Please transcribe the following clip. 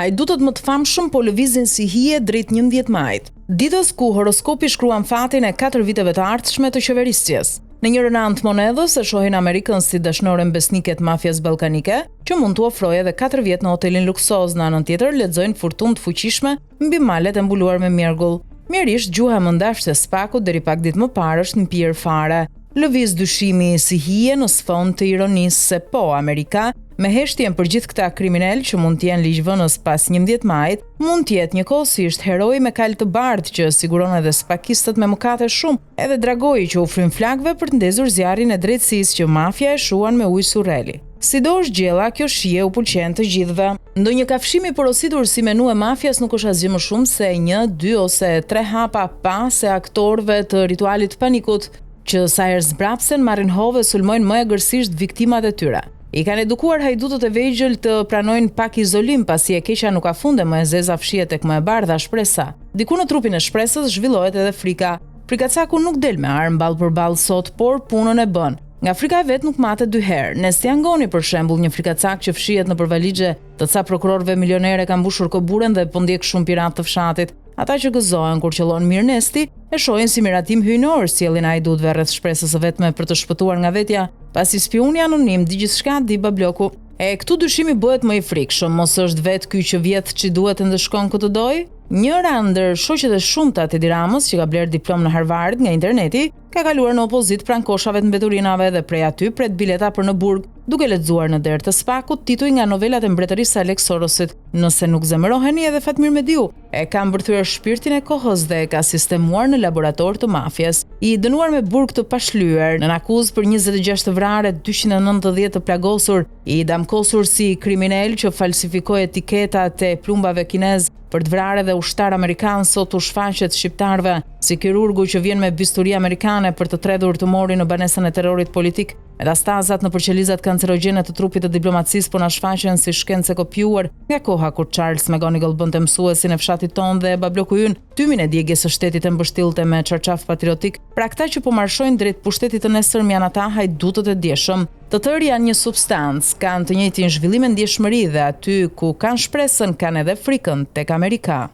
Hajdutët më të famshëm po lëvizin si hije drejt 11 majit, ditës ku horoskopi shkruan fatin e 4 viteve të ardhshme të qeverisjes. Në njërën anë të monedhës e shohin Amerikën si dashnore besnike të mafjes ballkanike, që mund të ofrojë edhe 4 vjet në hotelin luksoz, në anën tjetër lexojnë furtunë të fuqishme mbi malet e mbuluar me mjergull. Mjerisht gjuha më ndashtë e spakut deri pak ditë më parë është në pirë fare. Lëviz dyshimi si hije në sfond të ironisë se po Amerika, me heshtjen për gjithë këta kriminal që mund të jenë ligjvënës pas 11 majit, mund të jetë njëkohësisht heroi me kalë të bardhë që siguron edhe spakistët me mëkate shumë, edhe dragoi që u fryn flakëve për të ndezur zjarrin e drejtësisë që mafia e shuan me ujë surreli. Sidosh gjella, kjo shije u pëlqen të gjithëve. Ndonjë kafshim i porositur si menu e mafias nuk është asgjë më shumë se 1, 2 ose 3 hapa pas e aktorëve të ritualit panikut, që sa herë zbrapsen marrin hove sulmojnë më egërsisht viktimat e tyre. I kanë edukuar hajdutët e vegjël të pranojnë pak izolim pasi e keqja nuk ka funde, më e zeza fshihet tek më e bardha shpresa. Diku në trupin e shpresës zhvillohet edhe frika. Frikacaku nuk del me armë ballë për ballë sot, por punën e bën. Nga frika e vet nuk matet 2 herë. Nesti Angoni për shembull, një frikacak që fshihet nëpër valixhe të ca prokurorëve milionere ka mbushur koburen dhe po ndjek shumë piratë të fshatit. Ata që gëzohen kur qellon mirë Nesti e shohin si miratim hyjnor sjellin hajdutëve rreth shpresës së vetme për të shpëtuar nga vetja, pasi spiuni anonim di gjithçka, di babloku. E këtu dyshimi bëhet më i frikshëm, mos është vetë ky që vjet që duhet të ndeshkon këtë doj? Njëra ndër shoqet e shumta të Edi Ramës, që ka bler diplom në Harvard nga interneti, ka kaluar në opozit pranë koshave të mbeturinave dhe prej aty pret bileta për në burg, duke lexuar në derë të spakut tituj nga novelat e mbretërisë së Alex Sorosit. Nëse nuk zemëroheni, edhe Fatmir Mediu e ka mbërthyer shpirtin e kohës dhe e ka sistemuar në laborator të mafjes. I dënuar me burg të pashlyer, në akuzë për 26 të vrarë, 290 të plagosur, i damkosur si kriminal që falsifikoi etiketat e plumbave kinez për të vrarë dhe ushtar amerikan, sot u shfaqet shqiptarëve si kirurgu që vjen me bisturi amerikane për të tredhur tumorin në banesën e terrorit politik. Metastazat në përqelizat kancerogjene të trupit të diplomacisë po na shfaqen si shkencë kopjuar nga koha kur Charles McGonigal bënte mësuesin e fshatit ton dhe babloku ynë tymin e djegjes së shtetit e mbështillte me çarçaf patriotik. Pra këta që po marshojnë drejt pushtetit të nesër janë ata hajdutët e djeshëm. Të tërë janë një substancë, kanë të njëjtin zhvillim ndjeshmëri dhe aty ku kanë shpresën kanë edhe frikën tek Amerika.